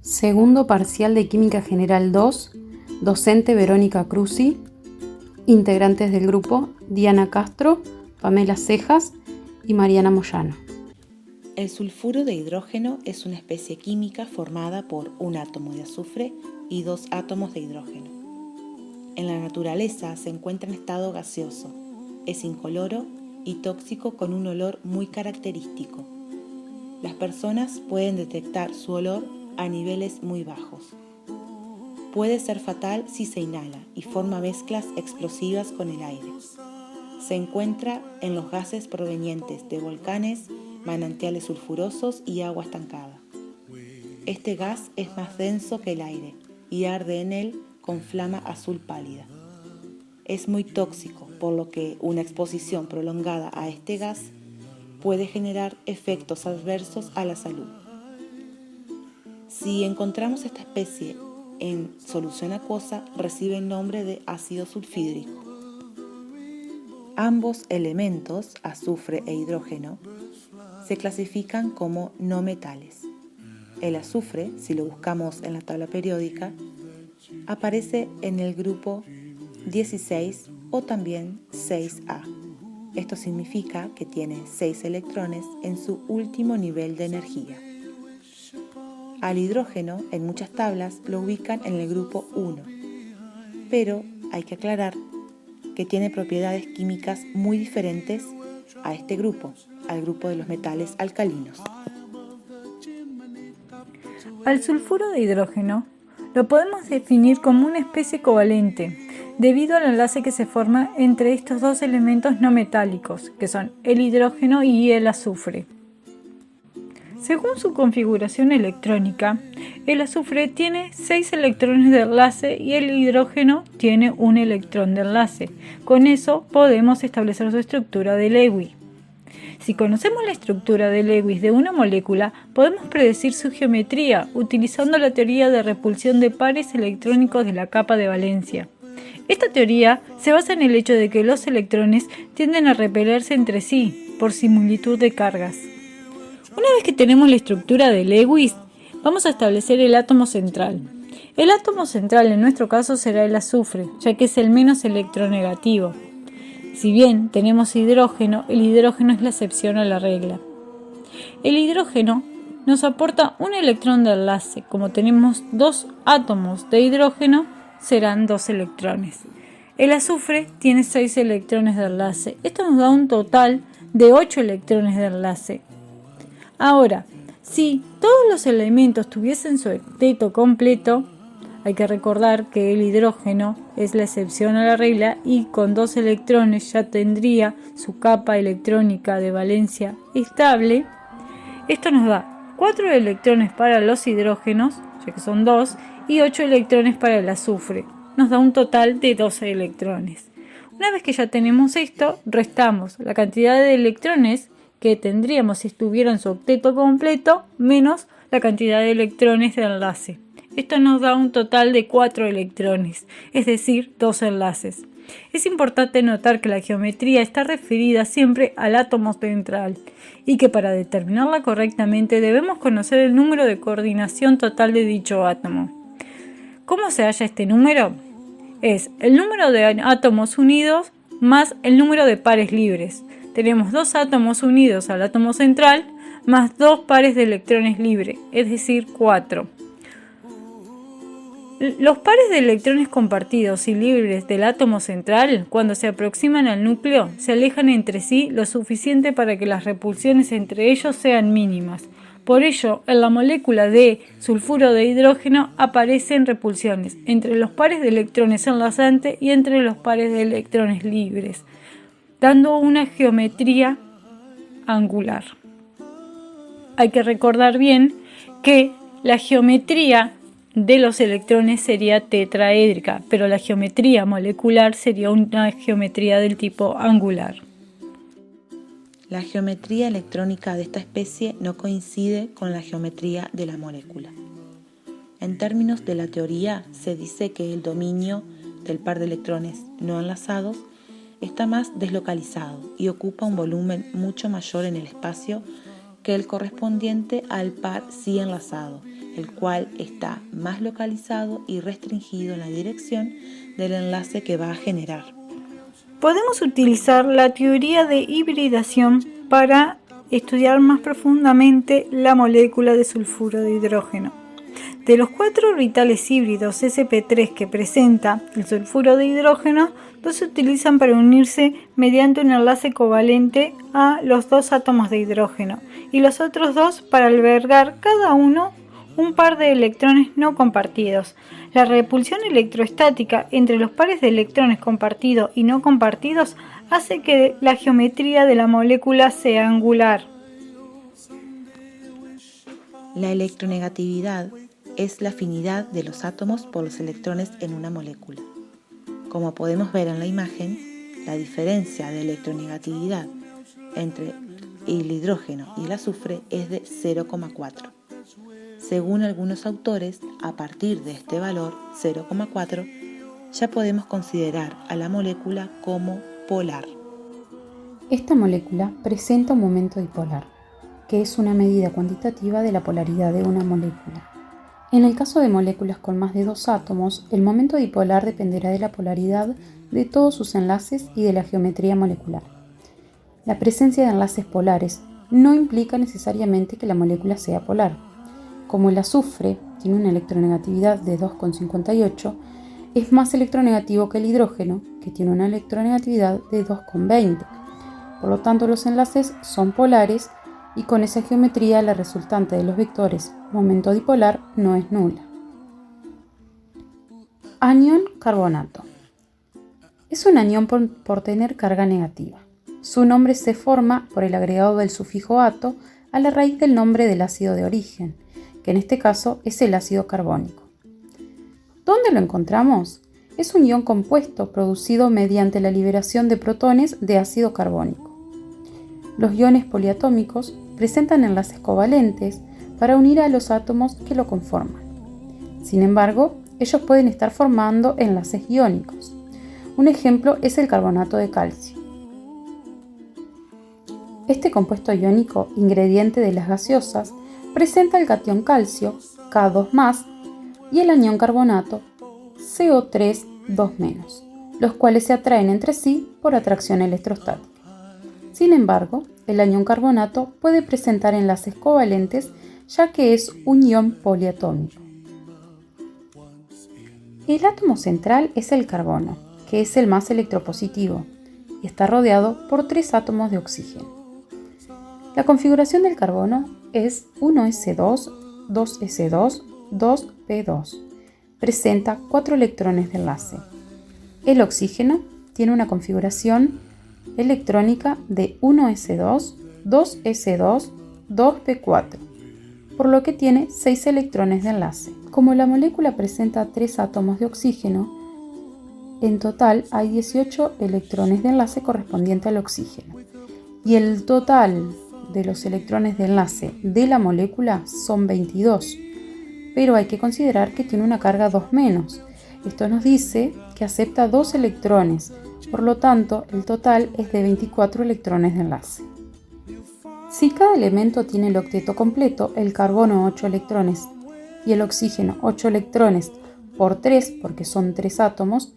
Segundo parcial de Química General 2, docente Verónica Cruzi, integrantes del grupo Diana Castro, Pamela Cejas y Mariana Moyano. El sulfuro de hidrógeno es una especie química formada por un átomo de azufre y dos átomos de hidrógeno. En la naturaleza se encuentra en estado gaseoso, es incoloro y tóxico con un olor muy característico. Las personas pueden detectar su olor a niveles muy bajos. Puede ser fatal si se inhala y forma mezclas explosivas con el aire. Se encuentra en los gases provenientes de volcanes, manantiales sulfurosos y agua estancada. Este gas es más denso que el aire y arde en él con flama azul pálida. Es muy tóxico, por lo que una exposición prolongada a este gas puede generar efectos adversos a la salud. Si encontramos esta especie en solución acuosa, recibe el nombre de ácido sulfídrico. Ambos elementos, azufre e hidrógeno, se clasifican como no metales. El azufre, si lo buscamos en la tabla periódica, aparece en el grupo 16 o también 6A. Esto significa que tiene 6 electrones en su último nivel de energía. Al hidrógeno, en muchas tablas, lo ubican en el grupo 1, pero hay que aclarar que tiene propiedades químicas muy diferentes a este grupo, al grupo de los metales alcalinos. Al sulfuro de hidrógeno lo podemos definir como una especie covalente, debido al enlace que se forma entre estos dos elementos no metálicos, que son el hidrógeno y el azufre. Según su configuración electrónica, el azufre tiene 6 electrones de enlace y el hidrógeno tiene un electrón de enlace. Con eso podemos establecer su estructura de Lewis. Si conocemos la estructura de Lewis de una molécula, podemos predecir su geometría utilizando la teoría de repulsión de pares electrónicos de la capa de valencia. Esta teoría se basa en el hecho de que los electrones tienden a repelerse entre sí por similitud de cargas. Una vez que tenemos la estructura de Lewis, vamos a establecer el átomo central. El átomo central en nuestro caso será el azufre, ya que es el menos electronegativo. Si bien tenemos hidrógeno, el hidrógeno es la excepción a la regla. El hidrógeno nos aporta un electrón de enlace. Como tenemos dos átomos de hidrógeno, serán 2 electrones. El azufre tiene 6 electrones de enlace. Esto nos da un total de 8 electrones de enlace. Ahora, si todos los elementos tuviesen su octeto completo, hay que recordar que el hidrógeno es la excepción a la regla y con 2 electrones ya tendría su capa electrónica de valencia estable. Esto nos da 4 electrones para los hidrógenos, ya que son 2, y 8 electrones para el azufre. Nos da un total de 12 electrones. Una vez que ya tenemos esto, restamos la cantidad de electrones que tendríamos si estuviera en su octeto completo, menos la cantidad de electrones de enlace. Esto nos da un total de 4 electrones, es decir, 2 enlaces. Es importante notar que la geometría está referida siempre al átomo central y que para determinarla correctamente debemos conocer el número de coordinación total de dicho átomo. ¿Cómo se halla este número? Es el número de átomos unidos más el número de pares libres. Tenemos 2 átomos unidos al átomo central más 2 pares de electrones libres, es decir, 4. Los pares de electrones compartidos y libres del átomo central, cuando se aproximan al núcleo, se alejan entre sí lo suficiente para que las repulsiones entre ellos sean mínimas. Por ello, en la molécula de sulfuro de hidrógeno aparecen repulsiones entre los pares de electrones enlazantes y entre los pares de electrones libres, dando una geometría angular. Hay que recordar bien que la geometría de los electrones sería tetraédrica, pero la geometría molecular sería una geometría del tipo angular. La geometría electrónica de esta especie no coincide con la geometría de la molécula. En términos de la teoría, se dice que el dominio del par de electrones no enlazados está más deslocalizado y ocupa un volumen mucho mayor en el espacio que el correspondiente al par sí enlazado, el cual está más localizado y restringido en la dirección del enlace que va a generar. Podemos utilizar la teoría de hibridación para estudiar más profundamente la molécula de sulfuro de hidrógeno. De los 4 orbitales híbridos sp3 que presenta el sulfuro de hidrógeno, 2 se utilizan para unirse mediante un enlace covalente a los 2 átomos de hidrógeno y los otros 2 para albergar cada uno un par de electrones no compartidos. La repulsión electrostática entre los pares de electrones compartidos y no compartidos hace que la geometría de la molécula sea angular. La electronegatividad es la afinidad de los átomos por los electrones en una molécula. Como podemos ver en la imagen, la diferencia de electronegatividad entre el hidrógeno y el azufre es de 0,4. Según algunos autores, a partir de este valor, 0,4, ya podemos considerar a la molécula como polar. Esta molécula presenta un momento dipolar, que es una medida cuantitativa de la polaridad de una molécula. En el caso de moléculas con más de 2 átomos, el momento dipolar dependerá de la polaridad de todos sus enlaces y de la geometría molecular. La presencia de enlaces polares no implica necesariamente que la molécula sea polar. Como el azufre tiene una electronegatividad de 2,58, es más electronegativo que el hidrógeno, que tiene una electronegatividad de 2,20. Por lo tanto, los enlaces son polares y con esa geometría la resultante de los vectores momento dipolar no es nula. Anión carbonato. Es un anión por tener carga negativa. Su nombre se forma por el agregado del sufijo ato a la raíz del nombre del ácido de origen, que en este caso es el ácido carbónico. ¿Dónde lo encontramos? Es un ion compuesto producido mediante la liberación de protones de ácido carbónico. Los iones poliatómicos presentan enlaces covalentes para unir a los átomos que lo conforman. Sin embargo, ellos pueden estar formando enlaces iónicos. Un ejemplo es el carbonato de calcio. Este compuesto iónico, ingrediente de las gaseosas, presenta el catión calcio, K2+, y el anión carbonato, CO3, 2-, los cuales se atraen entre sí por atracción electrostática. Sin embargo, el anión carbonato puede presentar enlaces covalentes ya que es un ion poliatómico. El átomo central es el carbono, que es el más electropositivo, y está rodeado por 3 átomos de oxígeno. La configuración del carbono es 1s2, 2s2, 2p2. Presenta 4 electrones de enlace. El oxígeno tiene una configuración electrónica de 1s2, 2s2, 2p4, por lo que tiene 6 electrones de enlace. Como la molécula presenta 3 átomos de oxígeno, en total hay 18 electrones de enlace correspondiente al oxígeno, y el total de los electrones de enlace de la molécula son 22, pero hay que considerar que tiene una carga 2-. Esto nos dice que acepta 2 electrones, por lo tanto el total es de 24 electrones de enlace. Si cada elemento tiene el octeto completo, el carbono 8 electrones y el oxígeno 8 electrones por 3, porque son 3 átomos,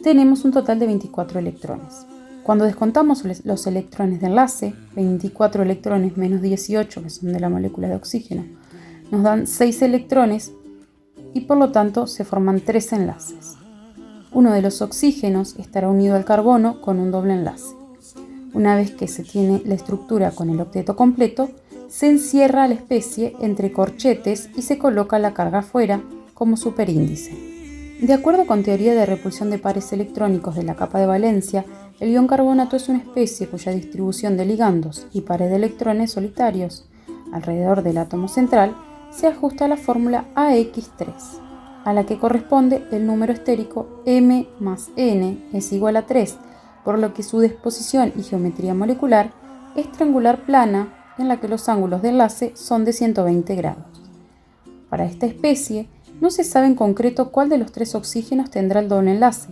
tenemos un total de 24 electrones. Cuando descontamos los electrones de enlace, 24 electrones menos 18, que son de la molécula de oxígeno, nos dan 6 electrones y por lo tanto se forman 3 enlaces. Uno de los oxígenos estará unido al carbono con un doble enlace. Una vez que se tiene la estructura con el octeto completo, se encierra la especie entre corchetes y se coloca la carga afuera como superíndice. De acuerdo con teoría de repulsión de pares electrónicos de la capa de valencia, el ion carbonato es una especie cuya distribución de ligandos y pares de electrones solitarios alrededor del átomo central se ajusta a la fórmula AX3, a la que corresponde el número estérico M más N es igual a 3, por lo que su disposición y geometría molecular es triangular plana en la que los ángulos de enlace son de 120 grados. Para esta especie, no se sabe en concreto cuál de los 3 oxígenos tendrá el doble enlace.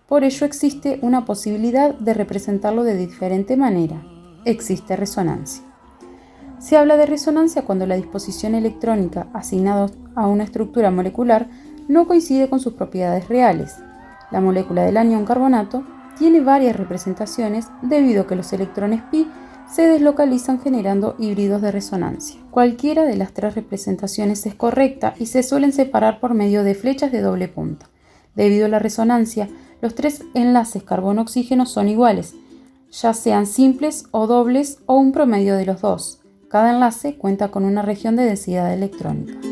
Por ello existe una posibilidad de representarlo de diferente manera. Existe resonancia. Se habla de resonancia cuando la disposición electrónica asignada a una estructura molecular no coincide con sus propiedades reales. La molécula del anión carbonato tiene varias representaciones debido a que los electrones pi se deslocalizan generando híbridos de resonancia. Cualquiera de las tres representaciones es correcta y se suelen separar por medio de flechas de doble punta. Debido a la resonancia, los tres enlaces carbono-oxígeno son iguales, ya sean simples o dobles o un promedio de los dos. Cada enlace cuenta con una región de densidad electrónica.